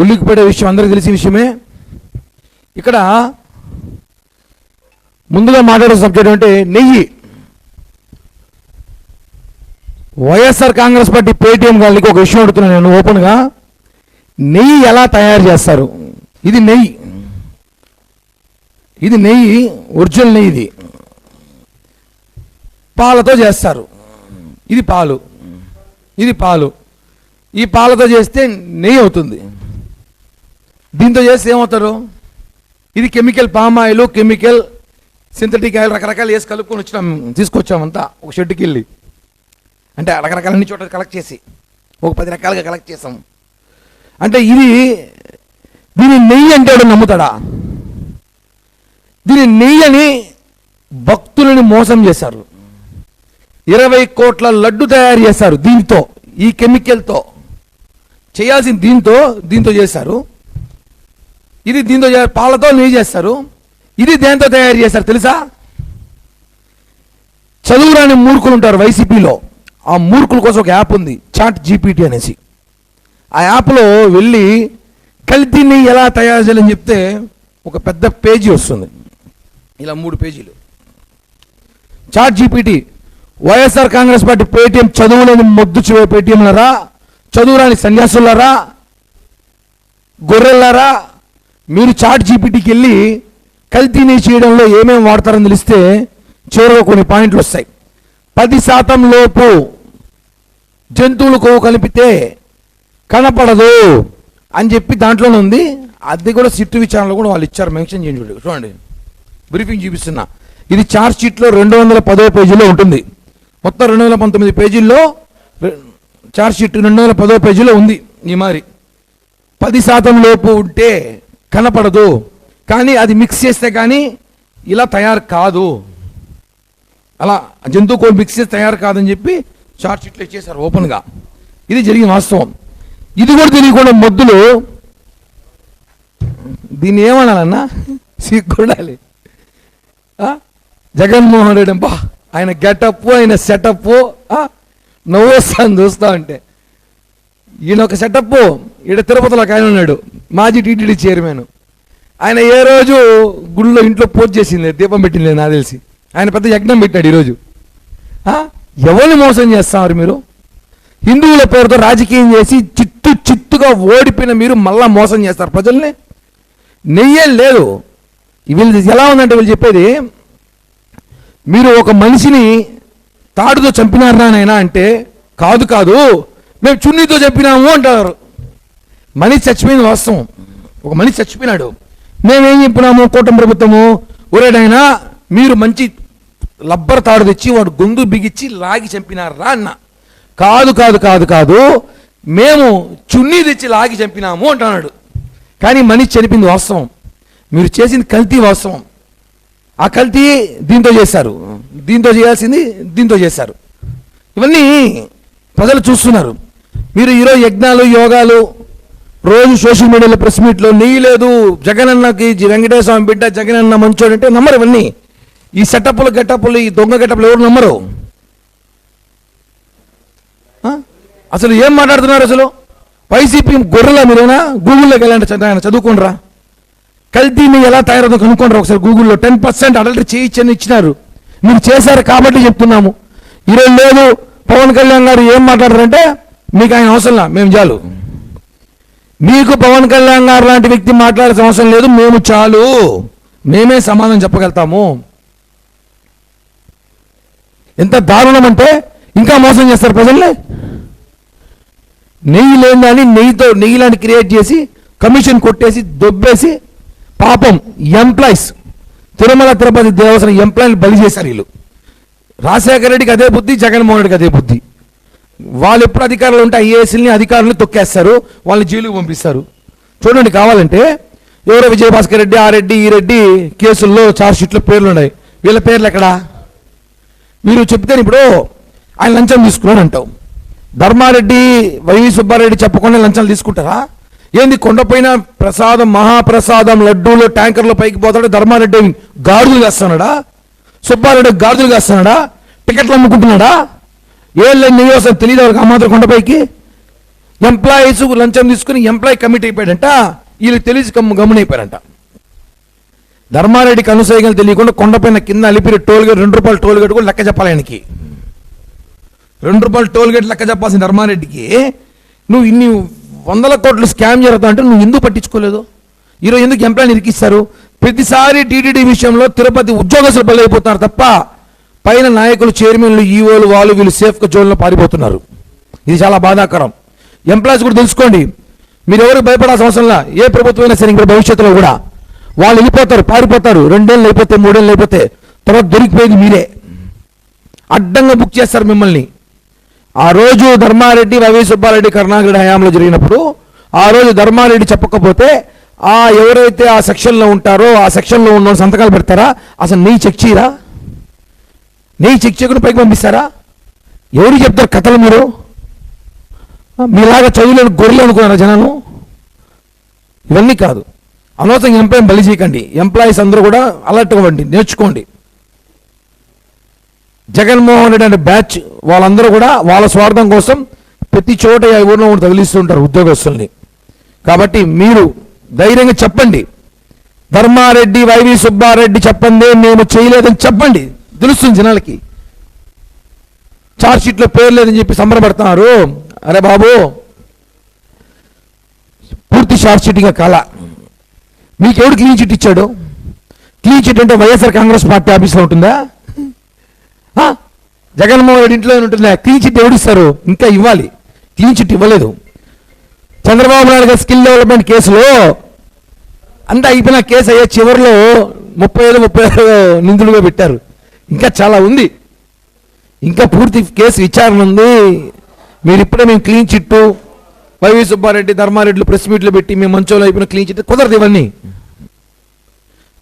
ఉలిక్కిపడే విషయం అందరికీ తెలిసిన విషయమే. ఇక్కడ ముందుగా మాట్లాడే సబ్జెక్ట్ అంటే నెయ్యి. వైఎస్ఆర్ కాంగ్రెస్ పార్టీ పేటీఎం గారికి ఒక విషయం అడుగుతున్నాను నేను ఓపెన్గా. నెయ్యి ఎలా తయారు చేస్తారు? ఇది నెయ్యి, ఇది నెయ్యి, ఒరిజినల్ నెయ్యి. ఇది పాలతో చేస్తారు. ఇది పాలు, ఇది పాలు. ఈ పాలతో చేస్తే నెయ్యి అవుతుంది. దీంతో చేస్తే ఏమవుతారు? ఇది chemical, palm oil, chemical, synthetic oil రకరకాలు వేసి కలుపుకొని వచ్చినాం, తీసుకొచ్చామంతా ఒక షెడ్కి వెళ్ళి. అంటే రకరకాల అన్ని చోట్ల కలెక్ట్ చేసి ఒక 10 రకాలుగా కలెక్ట్ చేసాం. అంటే దీని నెయ్యి అంటే ఎవడు నమ్ముతాడా? దీని నెయ్యి అని భక్తులని మోసం చేశారు. 20 కోట్ల లడ్డు తయారు చేశారు దీంతో, ఈ కెమికల్తో చేయాల్సిన దీంతో చేశారు. ఇది దీంతో పాలతో నెయ్యి చేస్తారు. ఇది దేంతో తయారు చేస్తారు తెలుసా? చదువురాని మూర్ఖులు ఉంటారు వైసీపీలో. ఆ మూర్ఖుల కోసం ఒక యాప్ ఉంది, చాట్ జీపీటీ అనేసి. ఆ యాప్లో వెళ్ళి కల్తీ నెయ్యి ఎలా తయారు చేయాలని చెప్తే ఒక పెద్ద పేజీ వస్తుంది, ఇలా 3 పేజీలు. Chat GPT, YSR Congress party Paytm చదువులేని మొద్దు పేటీఎంలరా, చదువురాని సన్యాసులారా, గొర్రెలారా, మీరు చాట్ జీపీటీకి వెళ్ళి కల్తీ నెయ్యి చేయడంలో ఏమేమి వాడతారని తెలిస్తే చివరిగా కొన్ని పాయింట్లు వస్తాయి. 10% లోపు జంతువులు కొవ్వు కలిపితే కనపడదు అని చెప్పి దాంట్లోనే ఉంది. అది కూడా సిట్టు విచారణలో కూడా వాళ్ళు ఇచ్చారు, మెన్షన్ చేయండి. చూడండి, బ్రీఫింగ్ చూపిస్తున్నా. ఇది చార్జ్ షీట్లో 210వ పేజీలో ఉంటుంది. మొత్తం 219 పేజీల్లో చార్జ్ షీట్ 210వ పేజీలో ఉంది. ఈ మరి 10% లోపు ఉంటే కనపడదు, కానీ అది మిక్స్ చేస్తే కానీ ఇలా తయారు కాదు, అలా జంతువు కోడి మిక్స్ చేసి తయారు కాదని చెప్పి చార్జ్ షీట్లో ఇచ్చేసారు ఓపెన్గా. ఇది జరిగిన వాస్తవం. ఇది కూడా తెలియకుండా మొద్దులు దీన్ని ఏమనాలన్నా సిగ్గుండాలి. జగన్మోహన్ రెడ్డి బా, ఆయన గెటప్, ఆయన సెటప్ నవ్వొస్తాను చూస్తా ఉంటే. ఈయన ఒక సెటప్. ఈడ తిరుపతిలో ఆయన ఉన్నాడు, మాజీ టీటీడీ చైర్మన్. ఆయన ఏ రోజు గుళ్ళో ఇంట్లో పూజ చేసింది, దీపం పెట్టింది నాకు తెలిసి. ఆయన పెద్ద యజ్ఞం పెట్టాడు ఈరోజు. ఎవరిని మోసం చేస్తారు మీరు? హిందువుల పేరుతో రాజకీయం చేసి చిత్తుగా ఓడిపోయిన మీరు మళ్ళా మోసం చేస్తారు ప్రజల్ని. నెయ్యే లేదు. వీళ్ళు ఎలా ఉందంటే వీళ్ళు చెప్పేది, మీరు ఒక మనిషిని తాడుతో చంపినారా అంటే కాదు మేము చున్నీతో చంపినాము అంటారు. మనిషి చచ్చిపోయింది వాస్తవం. ఒక మనిషి చచ్చిపోయినాడు, మేమేం చెప్పినాము కూటమి ప్రభుత్వము, ఒరేడైనా మీరు మంచి లబ్బర్ తాడు తెచ్చి వాడు గొంతు బిగిచ్చి లాగి చంపినారా అన్న. కాదు మేము చున్నీ తెచ్చి లాగి చంపినాము అంటున్నాడు. కానీ మనిషి చనిపోయింది వాస్తవం. మీరు చేసింది కల్తీ వాస్తవం. ఆ కల్తీ దీంతో చేశారు, దీంతో చేయాల్సింది దీంతో చేశారు. ఇవన్నీ ప్రజలు చూస్తున్నారు. మీరు ఈరోజు యజ్ఞాలు, యోగాలు, రోజు సోషల్ మీడియాలో ప్రెస్ మీట్లో నెయ్యి లేదు, జగనన్నకి వెంకటేశ్వర స్వామి బిడ్డ, జగనన్న మంచోడు అంటే నమ్మరు. ఇవన్నీ ఈ సెటప్లు, గెటప్లు, ఈ దొంగ గెటప్లు ఎవరు నమ్మరు. అసలు ఏం మాట్లాడుతున్నారు? అసలు వైసీపీ గొర్రెలా మీరేనా? గూగుల్లోకి వెళ్ళండి, చదువుకోండిరా. కల్తీని ఎలా తయారవుతుందో కనుక్కోండి ఒకసారి గూగుల్లో. 10% అడల్టరీ చేయించని ఇచ్చినారు, మీరు చేశారు కాబట్టి చెప్తున్నాము. ఈరోజు లేదు. పవన్ కళ్యాణ్ గారు ఏం మాట్లాడారంటే మీకు ఆయన అవసరంలా, మేము చాలు. మీకు పవన్ కళ్యాణ్ గారు లాంటి వ్యక్తి మాట్లాడాల్సిన అవసరం లేదు, మేము చాలు, మేమే సమాధానం చెప్పగలుగుతాము. ఎంత దారుణం అంటే ఇంకా మోసం చేస్తారు ప్రజల్ని. నెయ్యి లేదని నెయ్యి లాంటి క్రియేట్ చేసి కమిషన్ కొట్టేసి దొబ్బేసి పాపం ఎంప్లాయీస్, తిరుమల తిరుపతి దేవస్థానం ఎంప్లాయీలు బలి చేశారు వీళ్ళు. రాజశేఖర రెడ్డికి అదే బుద్ధి, జగన్మోహన్ రెడ్డికి అదే బుద్ధి. వాళ్ళు ఎప్పుడు అధికారులు ఉంటే ఐఏఎస్ని అధికారులను తొక్కేస్తారు, వాళ్ళని జైలుకు పంపిస్తారు. చూడండి, కావాలంటే ఎవరో విజయభాస్కర్ రెడ్డి, ఆ రెడ్డి, ఈ రెడ్డి కేసుల్లో చార్జ్ షీట్లో పేర్లు ఉన్నాయి. వీళ్ళ పేర్లు ఎక్కడా? మీరు చెప్తే ఇప్పుడు ఆయన లంచం తీసుకున్నాడు అంటావు. ధర్మారెడ్డి, వైవి సుబ్బారెడ్డి చెప్పకుండా లంచాలు తీసుకుంటారా? ఏంది కొండపైన ప్రసాదం, మహాప్రసాదం లడ్డూలో ట్యాంకర్లో పైకి పోతాడు, ధర్మారెడ్డి గాడులు కాస్తున్నాడా? సుబ్బారెడ్డి గాడులు కాస్తున్నాడా? టికెట్లు అమ్ముకుంటున్నాడా? ఏళ్ళని నెయ్యి వస్తుంది తెలియదు ఎవరికి ఆ మాత్రం కొండపైకి. ఎంప్లాయీస్ లంచం తీసుకుని ఎంప్లాయీ కమిట్ అయిపోయాడంట, వీళ్ళు తెలిసి గమ్మునైపోయారంట. ధర్మారెడ్డికి అనుసరిగా తెలియకుండా కొండపైన కింద అలిపిరి టోల్గేట్ ₹2 టోల్గేట్ కూడా లెక్క చెప్పాలి ఆయనకి. ₹2 టోల్గేట్ లెక్క చెప్పాల్సిన ధర్మారెడ్డికి నువ్వు ఇన్ని 100 కోట్లు స్కామ్ జరుగుతా అంటే నువ్వు ఎందుకు పట్టించుకోలేదు? ఈరోజు ఎందుకు ఎంప్లాయీని ఇరికిస్తారు? ప్రతిసారి టీటీడీ విషయంలో తిరుపతి ఉద్యోగస్తులు బలైపోతున్నారు తప్ప పైన నాయకులు, చైర్మన్లు, ఈఓలు వాళ్ళు వీళ్ళు సేఫ్గా జోన్లో పారిపోతున్నారు. ఇది చాలా బాధాకరం. ఎంప్లాయీస్ కూడా తెలుసుకోండి, మీరు ఎవరికి భయపడాల్సిన అవసరంలా. ఏ ప్రభుత్వం అయినా సరే ఇంకా భవిష్యత్తులో కూడా వాళ్ళు వెళ్ళిపోతారు, పారిపోతారు. 2 ఏళ్ళు అయిపోతే, 3 ఏళ్ళు అయిపోతే తర్వాత దొరికిపోయింది మీరే. అడ్డంగా బుక్ చేస్తారు మిమ్మల్ని. ఆ రోజు ధర్మారెడ్డి, వైవి సుబ్బారెడ్డి, కరుణాకర్ హయాంలో జరిగినప్పుడు ఆ రోజు ధర్మారెడ్డి చెప్పకపోతే ఎవరైతే ఆ సెక్షన్లో ఉంటారో ఆ సెక్షన్లో ఉన్న సంతకాలు పెడతారా? అసలు నెయ్యి చెక్ చేయరా? నెయ్యి చెక్ చేయకుండా పైకి పంపిస్తారా? ఎవరు చెప్తారు కథలు? మీలాగా చదువులేని గొర్రెలు అనుకున్నారా జనాలు? ఇవన్నీ కాదు. అనవసరంగా ఎంప్లాయీ బలి చేయకండి. ఎంప్లాయీస్ అందరూ కూడా అలర్ట్గా ఉండండి, నేర్చుకోండి. జగన్మోహన్ రెడ్డి అనే బ్యాచ్ వాళ్ళందరూ కూడా వాళ్ళ స్వార్థం కోసం ప్రతి చోట ఊరిలో తగిలిస్తుంటారు ఉద్యోగస్తుల్ని. కాబట్టి మీరు ధైర్యంగా చెప్పండి, ధర్మారెడ్డి, వైవి సుబ్బారెడ్డి చెప్పండి, మేము చేయలేదని చెప్పండి, తెలుస్తుంది జనాలకి. ఛార్జ్ షీట్లో పేరు లేదని చెప్పి సంబరపడుతున్నారు. అరే బాబు, పూర్తి ఛార్జ్ షీట్గా కళ. మీకెవడు క్లీన్ చిట్ ఇచ్చాడు? క్లీన్ చిట్ అంటే వైఎస్ఆర్ కాంగ్రెస్ పార్టీ ఆఫీస్లో ఉంటుందా? జగన్మోహన్ రెడ్డి ఇంట్లో ఉంటుందా? క్లీన్ చిట్ ఎవడిస్తారు? ఇంకా ఇవ్వాలి. క్లీన్ చిట్ ఇవ్వలేదు. చంద్రబాబు నాయుడు గారి స్కిల్ డెవలప్మెంట్ కేసులో అంతా అయిపోయిన కేసు అయ్యే చివరిలో 35 నిందులుగా పెట్టారు. ఇంకా చాలా ఉంది, ఇంకా పూర్తి కేసు విచారణ ఉంది. మీరు ఇప్పుడే మేము క్లీన్ చిట్టు, వైవి సుబ్బారెడ్డి, ధర్మారెడ్డిలు ప్రెస్ మీట్లు పెట్టి మేము మంచోళ్ళు అయిపోయిన క్లీన్ చిట్ కుదరదు. ఇవన్నీ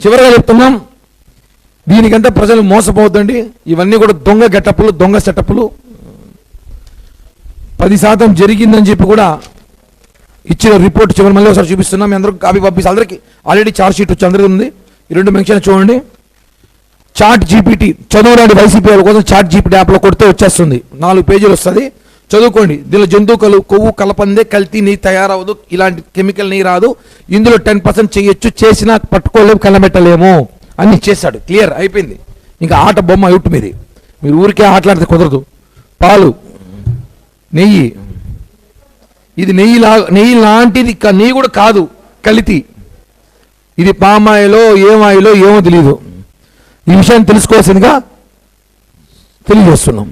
చివరిగా చెప్తున్నాం, దీనికంతా ప్రజలు మోసపోవద్దండి. ఇవన్నీ కూడా దొంగ గెటప్పులు, దొంగ సెటప్పులు. 10% జరిగిందని చెప్పి కూడా ఇచ్చిన రిపోర్ట్ చివరి మళ్ళీ ఒకసారి చూపిస్తున్నాం. మీ అందరూ కాపీ పంపిస్తే అందరికీ ఆల్రెడీ ఛార్జ్ షీట్ వచ్చి అందరికీ ఉంది. ఈ 2 మెన్షన్ చూడండి. చాట్ జీపీటీ చదువురాని వైసీపీ వాళ్ళ కోసం చాట్ జీపీటీ యాప్లో కొడితే వచ్చేస్తుంది. 4 పేజీలు వస్తుంది, చదువుకోండి. దీనిలో జంతువు కొవ్వు కలపందే, కల్తీ నెయ్యి తయారవదు, ఇలాంటి కెమికల్ నెయ్యి రాదు, ఇందులో 10% చేయొచ్చు, చేసినా పట్టుకోలేము, కలబెట్టలేము అని చేశాడు. క్లియర్ అయిపోయింది. ఇంకా ఆట బొమ్మ అవుట్ మీది. మీరు ఊరికే ఆటలాడితే కుదరదు. పాలు, నెయ్యి, ఇది నెయ్యి లాంటిది, నెయ్యి కూడా కాదు, కలితి. ఇది పామాయిలో ఏమాయిలో ఏమో తెలియదు. ఈ విషయాన్ని తెలుసుకోవాల్సిందిగా తెలియజేస్తున్నాం.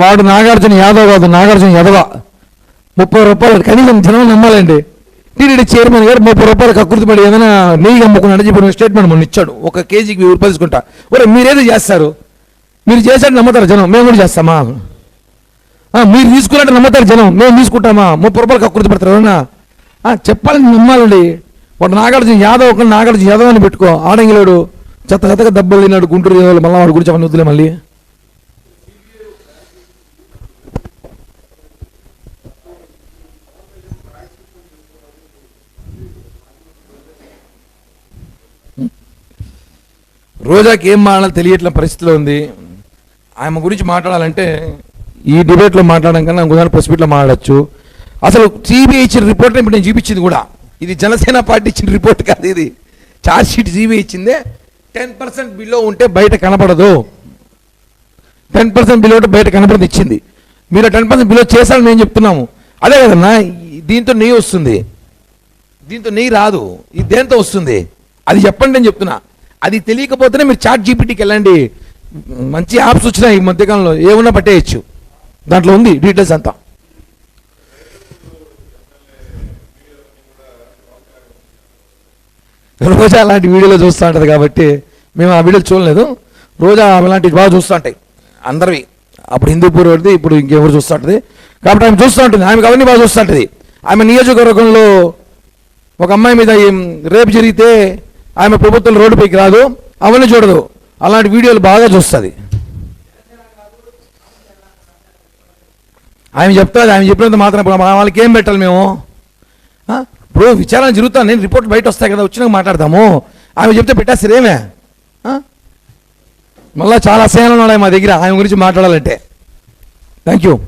వాడు నాగార్జున యాదవ్ కాదు, నాగార్జున యాదవ. 30 రూపాయలు కనీసం జనం నమ్మాలండి. టీటీడీ చైర్మన్ గారు 30 రూపాయలు కకృతి పడి ఏదైనా నెయ్యి అమ్ముకున్నాడని చెప్పి స్టేట్మెంట్ మొన్న ఇచ్చాడు. 1 కేజీకి 1000 రూపాయలు తీసుకుంటా. ఒరే, మీరేదో చేస్తారు, మీరు చేశాడు నమ్ముతారు జనం, మేము కూడా చేస్తామా? మీరు తీసుకున్నట్టు నమ్ముతారు జనం, మేము తీసుకుంటామా? 30 రూపాయలు కకృతి పడతారు ఎవరన్నా? చెప్పాలని నమ్మాలండి. వాడు నాగార్జున యాదవ్, ఒక నాగార్జున యాదవ్ అని పెట్టుకో. ఆడంగిలాడు చెత్తగా దెబ్బలు తిన్నాడు గుంటూరు, మళ్ళీ వాడి గురించి అవన్నీ వద్దులే. మళ్ళీ రోజాకి ఏం మాట్లాడాలో తెలియట్ల పరిస్థితిలో ఉంది. ఆమె గురించి మాట్లాడాలంటే ఈ డిబేట్లో మాట్లాడడం కన్నా ఉదాహరణ ప్రెస్ మీట్లో మాట్లాడచ్చు. అసలు సిబిఐ ఇచ్చిన రిపోర్ట్ ఇప్పుడు నేను చూపించింది కూడా ఇది జనసేన పార్టీ ఇచ్చిన రిపోర్ట్ కాదు. ఇది ఛార్జ్ షీట్ సిబిఐ ఇచ్చిందే. 10% బిలో ఉంటే బయట కనపడదు, 10% బిలో ఉంటే బయట కనపడదు ఇచ్చింది. మీరు 10% బిలో చేశారని మేము చెప్తున్నాము. అదే కదన్నా, దీంతో నెయ్యి వస్తుంది, దీంతో నెయ్యి రాదు. ఇది దేంతో వస్తుంది అది చెప్పండి అని చెప్తున్నా. అది తెలియకపోతేనే మీరు చాట్ జీపీటీకి వెళ్ళండి. మంచి యాప్స్ వచ్చినాయి ఈ మధ్యకాలంలో, ఏమన్నా పట్టేయచ్చు, దాంట్లో ఉంది డీటెయిల్స్ అంతా. రోజా అలాంటి వీడియోలో చూస్తూ ఉంటుంది కాబట్టి మేము ఆ వీడియోలు చూడలేదు. రోజా అలాంటివి బాగా చూస్తూ ఉంటాయి అందరివి. అప్పుడు హిందూపూర్ వాడిది, ఇప్పుడు ఇంకెవరు చూస్తూ ఉంటుంది కాబట్టి ఆమె చూస్తూ ఉంటుంది. ఆమెకు అవన్నీ బాగా చూస్తూ ఉంటుంది. ఆమె నియోజకవర్గంలో ఒక అమ్మాయి మీద రేపు జరిగితే ఆమె ప్రభుత్వం రోడ్డుపైకి రాదు, అవన్నీ చూడదు. అలాంటి వీడియోలు బాగా చూస్తుంది. ఆమె చెప్తుంది, ఆమె చెప్పినంత మాత్రం వాళ్ళకి ఏం పెట్టాలి మేము? ఇప్పుడు విచారణ జరుగుతాను, నేను రిపోర్ట్ బయట వస్తాయి కదా, వచ్చినాక మాట్లాడదాము. ఆమె చెప్తే పెట్టేస్తారు ఏమే? మళ్ళీ చాలా సేనలు ఉన్నాయి మా దగ్గర ఆయన గురించి మాట్లాడాలంటే. Thank you.